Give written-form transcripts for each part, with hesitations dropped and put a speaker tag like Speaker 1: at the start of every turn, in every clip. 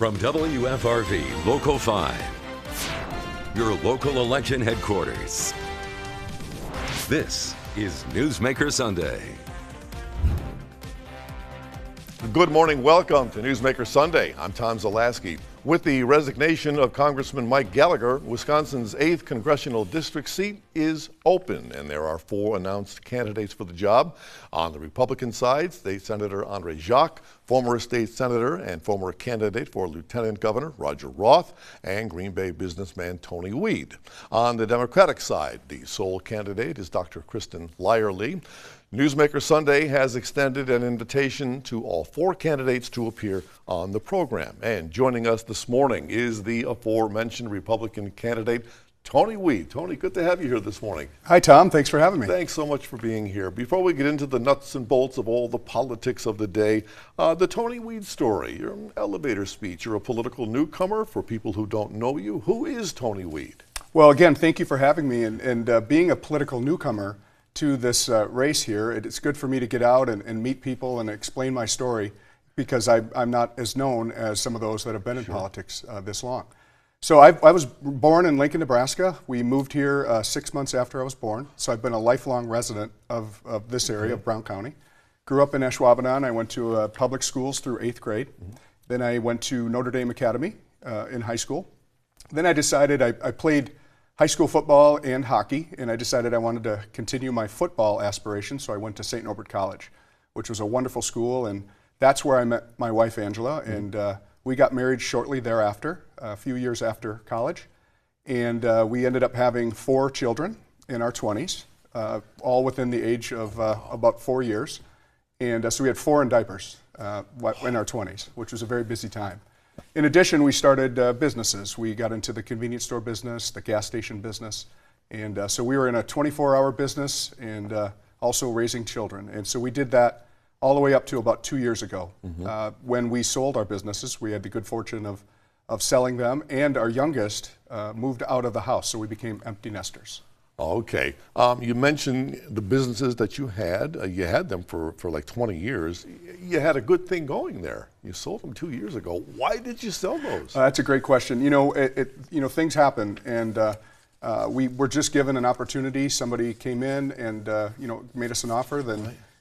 Speaker 1: From WFRV Local 5, your local election headquarters. This is Newsmaker Sunday.
Speaker 2: Good morning. Welcome to Newsmaker Sunday. I'm Tom Zalaski. With the resignation of Congressman Mike Gallagher, Wisconsin's 8th congressional district seat is open, and there are 4 announced candidates for the job. On the Republican side, State Senator Andre Jacques, former state senator and former candidate for Lieutenant Governor Roger Roth, and Green Bay businessman Tony Weed. On the Democratic side, the sole candidate is Dr. Kristen Lyerly. Newsmaker Sunday has extended an invitation to all 4 candidates to appear on the program. And joining us this morning is the aforementioned Republican candidate, Tony Weed. Tony, good to have you here this morning.
Speaker 3: Hi, Tom. Thanks for having me.
Speaker 2: Thanks so much for being here. Before we get into the nuts and bolts of all the politics of the day, the Tony Weed story. You're an elevator speech. You're a political newcomer. For people who don't know you, who is Tony Weed?
Speaker 3: Well, again, thank you for having me. And being a political newcomer to this race here, it's good for me to get out and meet people and explain my story, because I'm not as known as some of those that have been in politics this long. So I was born in Lincoln, Nebraska. We moved here 6 months after I was born, so I've been a lifelong resident of this area of Brown County. Grew up in Ashwaubenon. I went to public schools through 8th grade. Then I went to Notre Dame Academy in high school. Then I decided I played high school football and hockey, and I decided I wanted to continue my football aspirations, so I went to St. Norbert College, which was a wonderful school, and that's where I met my wife, Angela, and we got married shortly thereafter, a few years after college, and we ended up having 4 children in our 20s, all within the age of about 4 years, and so we had 4 in diapers in our 20s, which was a very busy time. In addition, we started businesses. We got into the convenience store business, the gas station business, and so we were in a 24-hour business and also raising children. And so we did that all the way up to about 2 years ago. When we sold our businesses, we had the good fortune of selling them, and our youngest moved out of the house, so we became empty nesters.
Speaker 2: Okay. You mentioned the businesses that you had. You had them for like 20 years. You had a good thing going there. You sold them 2 years ago. Why did you sell those?
Speaker 3: That's a great question. You know, things happen, and we were just given an opportunity. Somebody came in and made us an offer.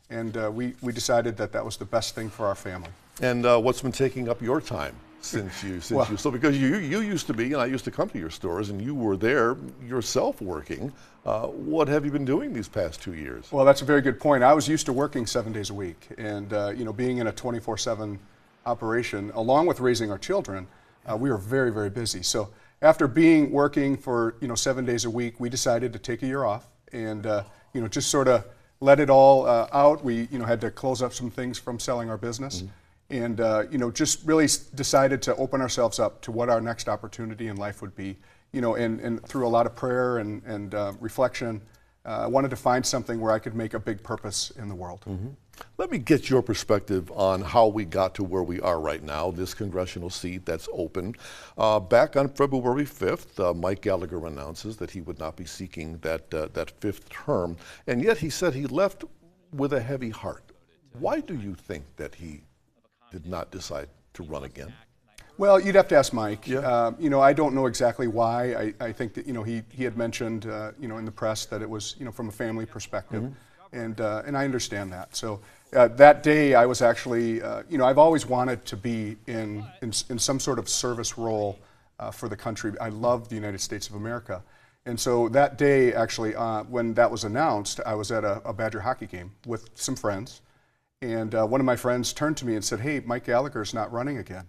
Speaker 3: And we decided that was the best thing for our family. And
Speaker 2: what's been taking up your time since you sold? Because you used to be, and I used to come to your stores, and you were there yourself working. What have you been doing these past 2 years?
Speaker 3: Well, that's a very good point. I was used to working 7 days a week, and being in a 24/7 operation, along with raising our children, we were very, very busy. So after working for 7 days a week, we decided to take a year off and just sort of let it all out. We had to close up some things from selling our business. And just really decided to open ourselves up to what our next opportunity in life would be. And through a lot of prayer and reflection, I wanted to find something where I could make a big purpose in the world.
Speaker 2: Let me get your perspective on how we got to where we are right now, this congressional seat that's open. Back on February 5th, Mike Gallagher announces that he would not be seeking that 5th term, and yet he said he left with a heavy heart. Why do you think that he did not decide to run again?
Speaker 3: Well, you'd have to ask Mike.
Speaker 2: Yeah.
Speaker 3: I don't know exactly why. I think that he had mentioned in the press that it was from a family perspective, and I understand that. So that day I was actually I've always wanted to be in some sort of service role for the country. I love the United States of America, and so that day actually when that was announced, I was at a Badger hockey game with some friends. And one of my friends turned to me and said, "Hey, Mike Gallagher's not running again."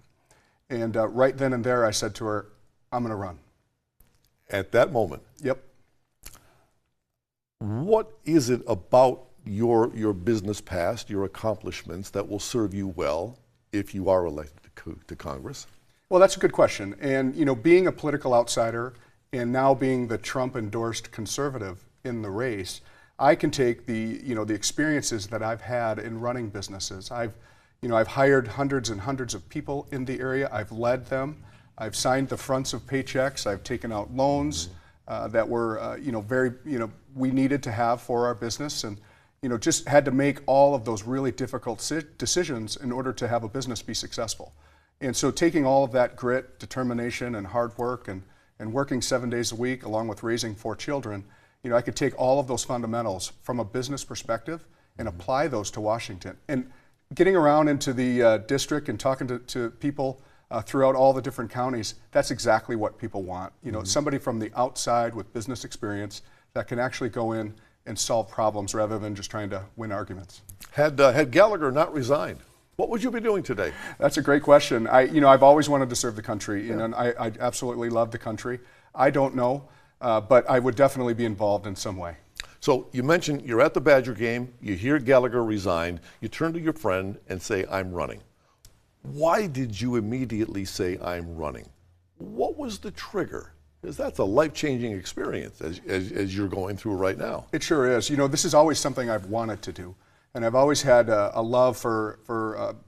Speaker 3: And right then and there I said to her, "I'm going to run."
Speaker 2: At that moment?
Speaker 3: Yep.
Speaker 2: What is it about your business past, your accomplishments, that will serve you well if you are elected to Congress?
Speaker 3: Well, that's a good question. And being a political outsider and now being the Trump-endorsed conservative in the race, I can take the experiences that I've had in running businesses. I've hired hundreds and hundreds of people in the area. I've led them. I've signed the fronts of paychecks. I've taken out loans that were we needed to have for our business, and just had to make all of those really difficult decisions in order to have a business be successful. And so taking all of that grit, determination, and hard work, and working 7 days a week, along with raising 4 children, I could take all of those fundamentals from a business perspective and apply those to Washington. And getting around into the district and talking to people throughout all the different counties, that's exactly what people want. Somebody from the outside with business experience that can actually go in and solve problems rather than just trying to win arguments.
Speaker 2: Had Gallagher not resigned, what would you be doing today?
Speaker 3: That's a great question. I've always wanted to serve the country, and I absolutely love the country. I don't know, but I would definitely be involved in some way.
Speaker 2: So you mentioned you're at the Badger game, you hear Gallagher resigned, you turn to your friend and say, I'm running. Why did you immediately say, I'm running? What was the trigger? Because that's a life-changing experience as you're going through right now.
Speaker 3: It sure is. This is always something I've wanted to do. And I've always had a love for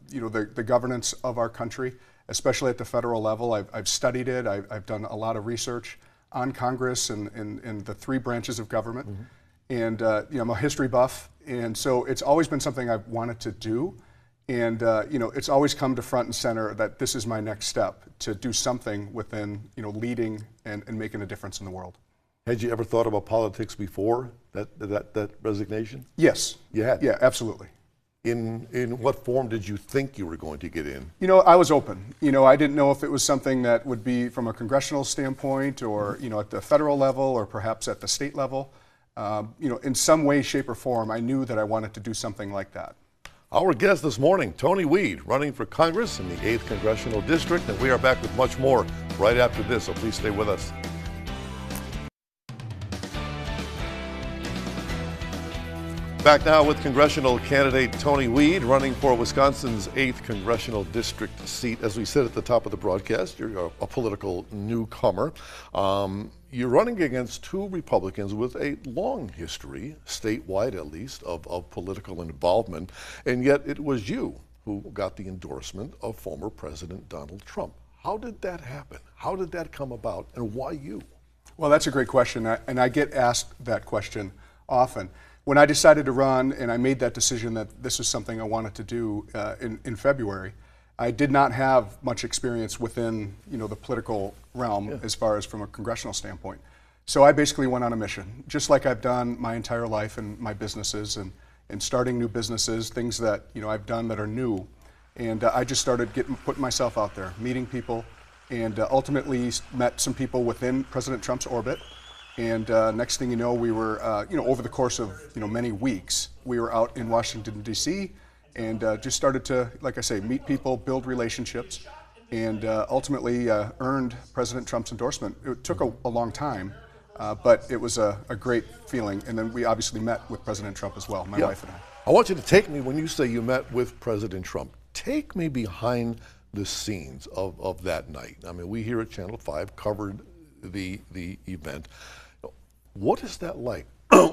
Speaker 3: the governance of our country, especially at the federal level. I've studied it. I've done a lot of research on Congress and the 3 branches of government. Mm-hmm. And I'm a history buff. And so it's always been something I've wanted to do. And it's always come to front and center that this is my next step, to do something within leading and making a difference in the world.
Speaker 2: Had you ever thought about politics before that resignation?
Speaker 3: Yes.
Speaker 2: You had?
Speaker 3: Yeah, absolutely.
Speaker 2: In what form did you think you were going to get in?
Speaker 3: I was open. I didn't know if it was something that would be from a congressional standpoint or at the federal level or perhaps at the state level. In some way, shape, or form, I knew that I wanted to do something like that.
Speaker 2: Our guest this morning, Tony Weed, running for Congress in the 8th Congressional District, and we are back with much more right after this, so please stay with us. Back now with congressional candidate Tony Weed, running for Wisconsin's 8th Congressional District seat. As we said at the top of the broadcast, you're a political newcomer. You're running against 2 Republicans with a long history, statewide at least, of political involvement, and yet it was you who got the endorsement of former President Donald Trump. How did that happen? How did that come about, and why you?
Speaker 3: Well, that's a great question, and I get asked that question often. When I decided to run and I made that decision that this is something I wanted to do in February, I did not have much experience within the political realm as far as from a congressional standpoint. So I basically went on a mission, just like I've done my entire life in my businesses and starting new businesses, things that I've done that are new. And I just started putting myself out there, meeting people, and ultimately met some people within President Trump's orbit. And next thing you know, we were, over the course of many weeks, we were out in Washington, D.C., and just started to, like I say, meet people, build relationships, and ultimately earned President Trump's endorsement. It took a long time, but it was a great feeling. And then we obviously met with President Trump as well, my wife and I.
Speaker 2: I want you to take me, when you say you met with President Trump, take me behind the scenes of that night. I mean, we here at Channel 5 covered the event. What is that like?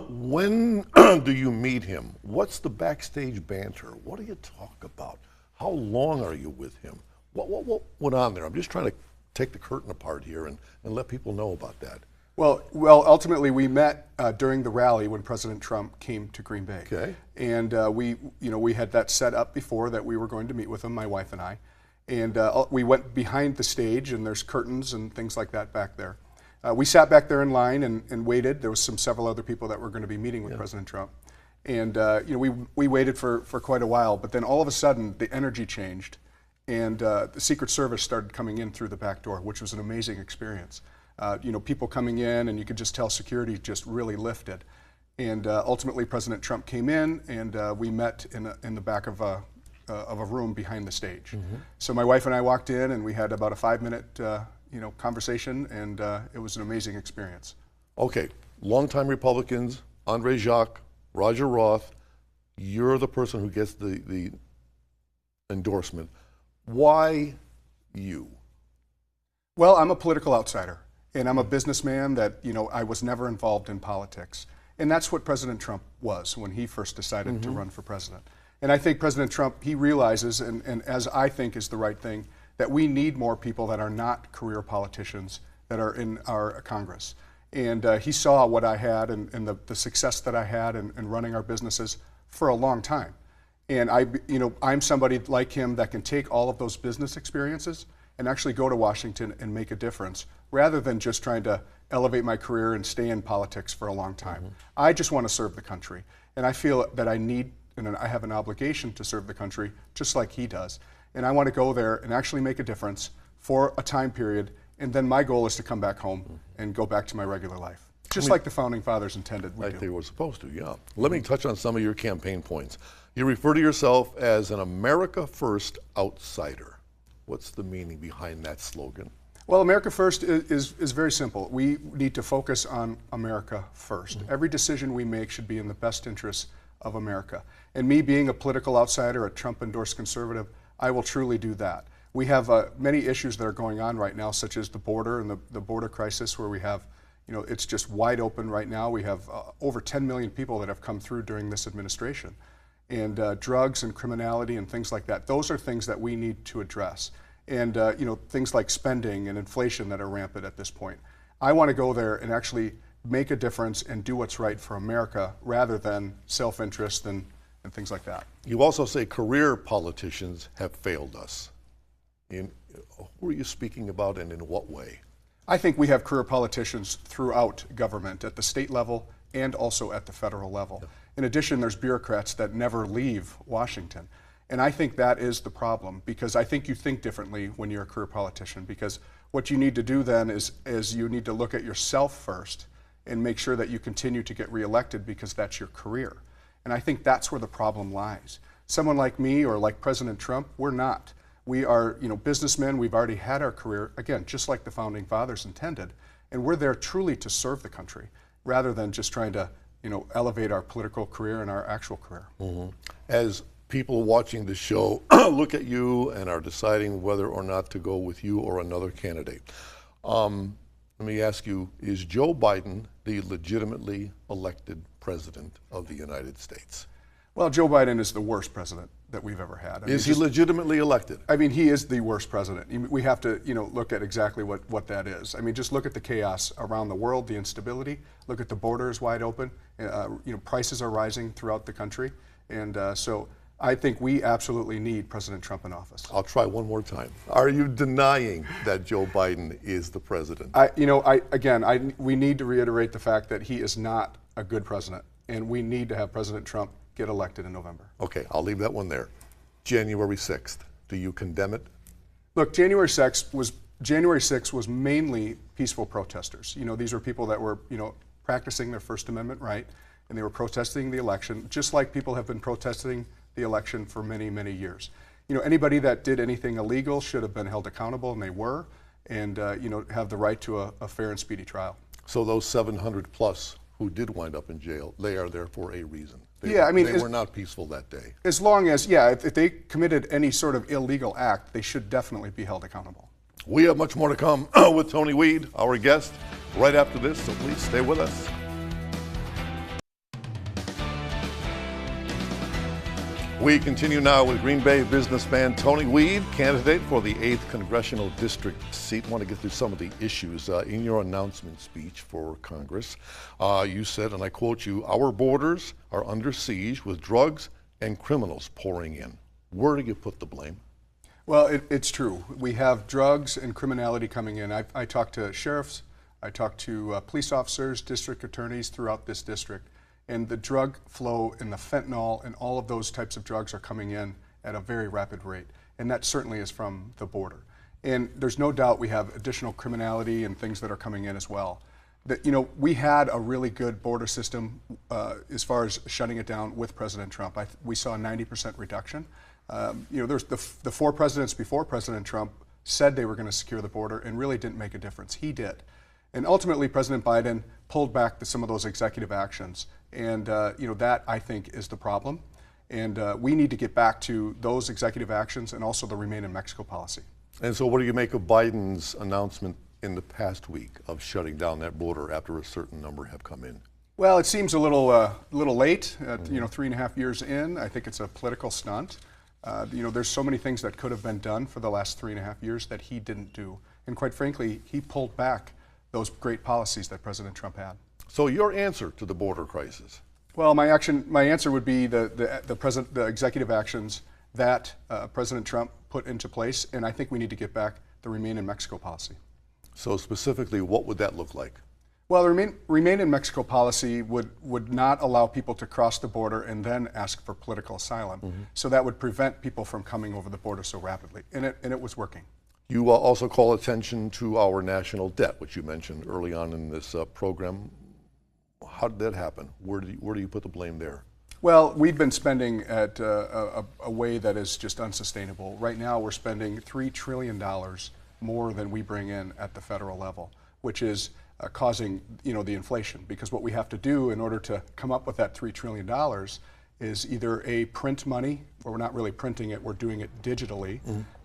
Speaker 2: When do you meet him? What's the backstage banter? What do you talk about? How long are you with him? What went on there? I'm just trying to take the curtain apart here and let people know about that.
Speaker 3: Well, ultimately we met during the rally when President Trump came to Green Bay.
Speaker 2: Okay.
Speaker 3: And we had that set up before that we were going to meet with him, my wife and I. And we went behind the stage, and there's curtains and things like that back there. We sat back there in line and waited. There was several other people that were going to be meeting with President Trump. And we waited for quite a while, but then all of a sudden the energy changed, and the Secret Service started coming in through the back door, which was an amazing experience. People coming in, and you could just tell security just really lifted. And ultimately President Trump came in, and we met in the back of a room behind the stage. Mm-hmm. So my wife and I walked in, and we had about a 5-minute conversation, and it was an amazing experience.
Speaker 2: Okay, longtime Republicans, Andre Jacques, Roger Roth, you're the person who gets the endorsement. Why you?
Speaker 3: Well, I'm a political outsider, and I'm a businessman that, I was never involved in politics. And that's what President Trump was when he first decided to run for president. And I think President Trump, he realizes, and as I think is the right thing, that we need more people that are not career politicians that are in our Congress. And he saw what I had and the success that I had in running our businesses for a long time. And I'm somebody like him that can take all of those business experiences and actually go to Washington and make a difference, rather than just trying to elevate my career and stay in politics for a long time. I just want to serve the country, and I feel that I need and I have an obligation to serve the country just like he does. And I want to go there and actually make a difference for a time period, and then my goal is to come back home and go back to my regular life, just like the Founding Fathers intended we
Speaker 2: Like
Speaker 3: do.
Speaker 2: they were supposed to, yeah. Let me touch on some of your campaign points. You refer to yourself as an America First outsider. What's the meaning behind that slogan?
Speaker 3: Well, America First is very simple. We need to focus on America first. Every decision we make should be in the best interests of America. And me being a political outsider, a Trump-endorsed conservative, I will truly do that. We have many issues that are going on right now, such as the border and the border crisis, where we have, it's just wide open right now. We have over 10 million people that have come through during this administration. And drugs and criminality and things like that, those are things that we need to address. And things like spending and inflation that are rampant at this point. I want to go there and actually make a difference and do what's right for America, rather than self-interest and things like that.
Speaker 2: You also say career politicians have failed us. Who are you speaking about, and in what way?
Speaker 3: I think we have career politicians throughout government, at the state level and also at the federal level. In addition, there's bureaucrats that never leave Washington. And I think that is the problem, because I think you think differently when you're a career politician, because what you need to do then is you need to look at yourself first and make sure that you continue to get reelected, because that's your career. And I think that's where the problem lies. Someone like me or like President Trump, we're not. We are, businessmen. We've already had our career, again, just like the Founding Fathers intended. And we're there truly to serve the country, rather than just trying to, elevate our political career and our actual career.
Speaker 2: As people watching the show look at you and are deciding whether or not to go with you or another candidate, let me ask you, is Joe Biden the legitimately elected president of the United States?
Speaker 3: Well, Joe Biden is the worst president that we've ever had.
Speaker 2: Is he legitimately elected?
Speaker 3: I mean, he is the worst president. We have to, look at exactly what that is. I mean, just look at the chaos around the world, the instability. Look at the borders wide open. Prices are rising throughout the country. And so I think we absolutely need President Trump in office.
Speaker 2: I'll try one more time. Are you denying that Joe Biden is the president?
Speaker 3: We need to reiterate the fact that he is not a good president, and we need to have President Trump get elected in November.
Speaker 2: Okay, I'll leave that one there. January 6th, do you condemn it?
Speaker 3: Look, January 6th was mainly peaceful protesters. These were people that were, practicing their First Amendment right, and they were protesting the election, just like people have been protesting the election for many, many years. Anybody that did anything illegal should have been held accountable, and they were, and have the right to a fair and speedy trial.
Speaker 2: So those 700 plus who did wind up in jail, they are there for a reason. They were not peaceful that day.
Speaker 3: As long as, if they committed any sort of illegal act, they should definitely be held accountable.
Speaker 2: We have much more to come with Tony Weed, our guest, right after this, so please stay with us. We continue now with Green Bay businessman Tony Weed, candidate for the 8th Congressional District seat. I want to get through some of the issues. In your announcement speech for Congress, you said, and I quote you, "Our borders are under siege with drugs and criminals pouring in." Where do you put the blame?
Speaker 3: Well, it's true. We have drugs and criminality coming in. I talked to sheriffs, I talked to police officers, district attorneys throughout this district. And the drug flow and the fentanyl and all of those types of drugs are coming in at a very rapid rate. And that certainly is from the border. And there's no doubt we have additional criminality and things that are coming in as well. We had a really good border system as far as shutting it down with President Trump. We saw a 90% reduction. There's the 4 presidents before President Trump said they were going to secure the border and really didn't make a difference. He did. And ultimately, President Biden pulled back some of those executive actions. And that, I think, is the problem. And we need to get back to those executive actions and also the Remain in Mexico policy.
Speaker 2: And so what do you make of Biden's announcement in the past week of shutting down that border after a certain number have come in?
Speaker 3: Well, it seems a little late, 3.5 years in. I think it's a political stunt. There's so many things that could have been done for the last 3.5 years that he didn't do. And quite frankly, he pulled back those great policies that President Trump had.
Speaker 2: So your answer to the border crisis
Speaker 3: Well, my answer would be the executive actions that President Trump put into place, and I think we need to get back the Remain in Mexico policy.
Speaker 2: So specifically, what would that look like?
Speaker 3: Well, the Remain in Mexico policy would not allow people to cross the border and then ask for political asylum. So that would prevent people from coming over the border so rapidly, and it was working.
Speaker 2: You also call attention to our national debt, which you mentioned early on in this program. How did that happen? Where do you put the blame there?
Speaker 3: Well, we've been spending at a way that is just unsustainable. Right now, we're spending $3 trillion more than we bring in at the federal level, which is causing the inflation. Because what we have to do in order to come up with that $3 trillion is either print money, or we're not really printing it, we're doing it digitally,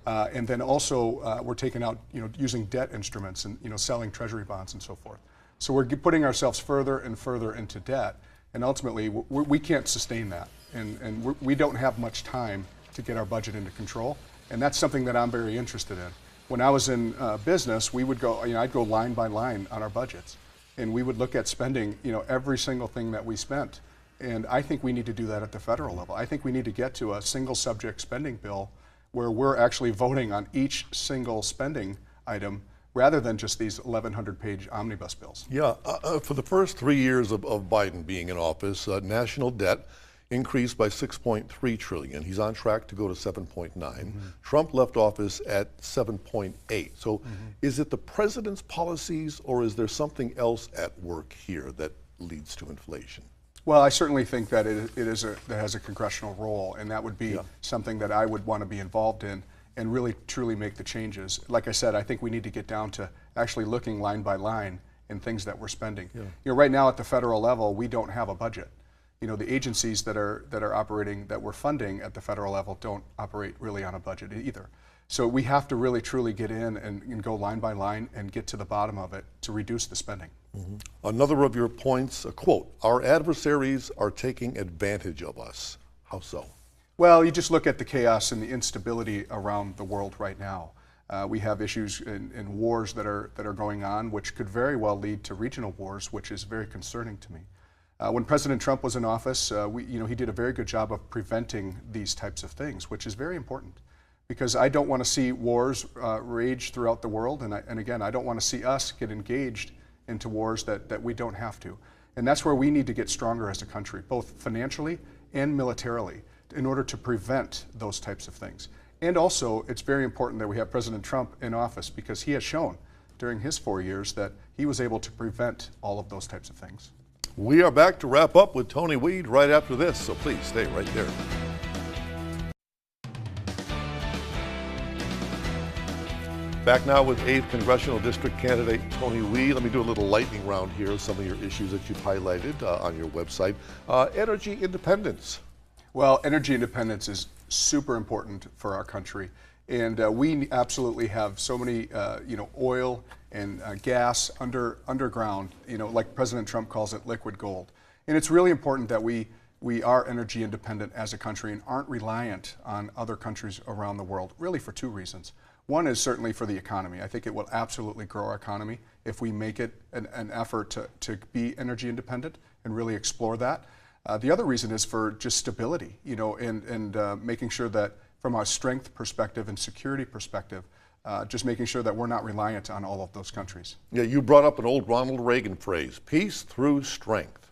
Speaker 3: and then also we're taking out, using debt instruments and selling treasury bonds and so forth. So we're putting ourselves further and further into debt, and ultimately we can't sustain that, and we don't have much time to get our budget into control, and that's something that I'm very interested in. When I was in business, we would go, I'd go line by line on our budgets, and we would look at spending, every single thing that we spent. And I think we need to do that at the federal level. I think we need to get to a single subject spending bill where we're actually voting on each single spending item rather than just these 1,100-page omnibus bills.
Speaker 2: Yeah, for the first 3 years of Biden being in office, national debt increased by $6.3 trillion. He's on track to go to 7.9. Trump left office at 7.8. So is it the president's policies, or is there something else at work here that leads to inflation?
Speaker 3: Well, I certainly think that that has a congressional role, and that would be something that I would want to be involved in and really truly make the changes. Like I said, I think we need to get down to actually looking line by line in things that we're spending. Right now at the federal level, we don't have a budget. The agencies that are operating, that we're funding at the federal level, don't operate really on a budget either. So we have to really truly get in and go line by line and get to the bottom of it to reduce the spending. Another
Speaker 2: of your points, a quote, our adversaries are taking advantage of us. How so?
Speaker 3: Well, you just look at the chaos and the instability around the world right now. We have issues in wars that are going on, which could very well lead to regional wars, which is very concerning to me. When President Trump was in office, he did a very good job of preventing these types of things, which is very important. Because I don't want to see wars rage throughout the world, and again, I don't want to see us get engaged into wars that we don't have to. And that's where we need to get stronger as a country, both financially and militarily, in order to prevent those types of things. And also, it's very important that we have President Trump in office, because he has shown during his 4 years that he was able to prevent all of those types of things.
Speaker 2: We are back to wrap up with Tony Weed right after this, so please stay right there. Back now with 8th Congressional District candidate Tony Weed. Let me do a little lightning round here, some of your issues that you've highlighted on your website. Energy independence.
Speaker 3: Well, energy independence is super important for our country. And we absolutely have so many, oil and gas underground, like President Trump calls it, liquid gold. And it's really important that we are energy independent as a country and aren't reliant on other countries around the world, really for two reasons. One is certainly for the economy. I think it will absolutely grow our economy if we make it an effort to be energy independent and really explore that. The other reason is for just stability, and making sure that from a strength perspective and security perspective, just making sure that we're not reliant on all of those countries.
Speaker 2: Yeah, you brought up an old Ronald Reagan phrase, peace through strength.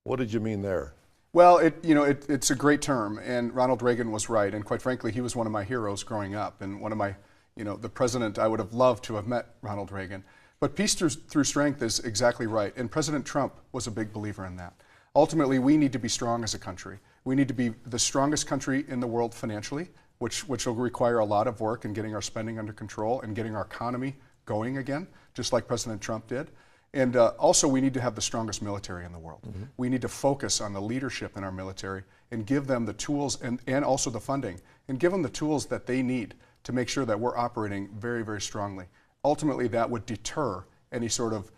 Speaker 2: What did you mean there?
Speaker 3: Well, it's a great term, and Ronald Reagan was right, and quite frankly, he was one of my heroes growing up, and one of my, the president, I would have loved to have met Ronald Reagan. But peace through strength is exactly right, and President Trump was a big believer in that. Ultimately, we need to be strong as a country. We need to be the strongest country in the world financially, which will require a lot of work in getting our spending under control and getting our economy going again, just like President Trump did. And also, we need to have the strongest military in the world. We need to focus on the leadership in our military and give them the tools and also the funding, and give them the tools that they need to make sure that we're operating very, very strongly. Ultimately, that would deter any sort of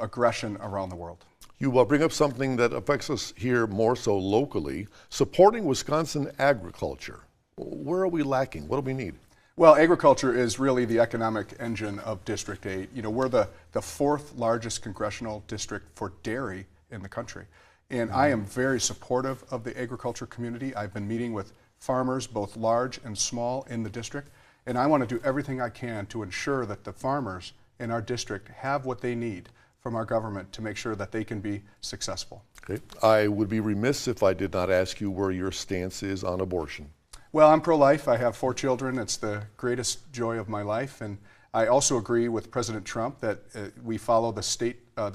Speaker 3: aggression around the world.
Speaker 2: You bring up something that affects us here more so locally, supporting Wisconsin agriculture. Where are we lacking? What do we need?
Speaker 3: Well, agriculture is really the economic engine of District 8. We're the fourth largest congressional district for dairy in the country. And I am very supportive of the agriculture community. I've been meeting with farmers, both large and small, in the district. And I want to do everything I can to ensure that the farmers in our district have what they need from our government to make sure that they can be successful.
Speaker 2: Okay. I would be remiss if I did not ask you where your stance is on abortion.
Speaker 3: Well, I'm pro-life. I have 4 children. It's the greatest joy of my life. And I also agree with President Trump that we follow the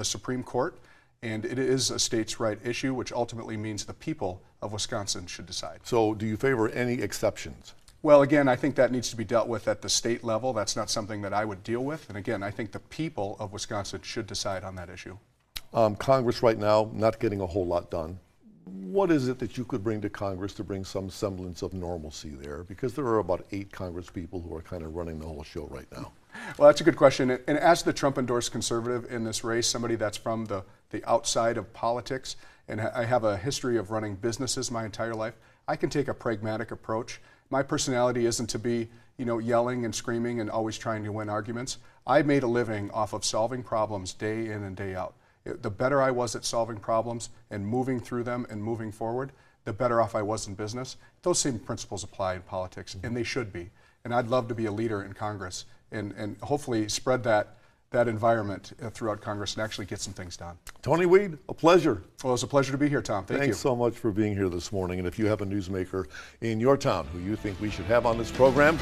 Speaker 3: Supreme Court, and it is a states' right issue, which ultimately means the people of Wisconsin should decide.
Speaker 2: So do you favor any exceptions?
Speaker 3: Well, again, I think that needs to be dealt with at the state level. That's not something that I would deal with. And again, I think the people of Wisconsin should decide on that issue.
Speaker 2: Congress right now not getting a whole lot done. What is it that you could bring to Congress to bring some semblance of normalcy there? Because there are about 8 Congress people who are kind of running the whole show right now.
Speaker 3: Well, that's a good question. And as the Trump-endorsed conservative in this race, somebody that's from the outside of politics, and I have a history of running businesses my entire life, I can take a pragmatic approach. My personality isn't to be, yelling and screaming and always trying to win arguments. I made a living off of solving problems day in and day out. The better I was at solving problems and moving through them and moving forward, the better off I was in business. Those same principles apply in politics, and they should be. And I'd love to be a leader in Congress and hopefully spread that environment throughout Congress and actually get some things done.
Speaker 2: Tony Weed, a pleasure.
Speaker 3: Well, it's a pleasure to be here, Tom. Thank you.
Speaker 2: Thanks so much for being here this morning. And if you have a newsmaker in your town who you think we should have on this program,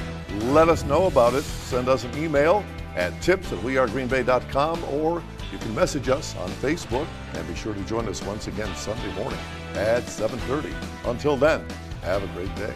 Speaker 2: let us know about it. Send us an email at tips@wearegreenbay.com, or you can message us on Facebook, and be sure to join us once again Sunday morning at 7:30. Until then, have a great day.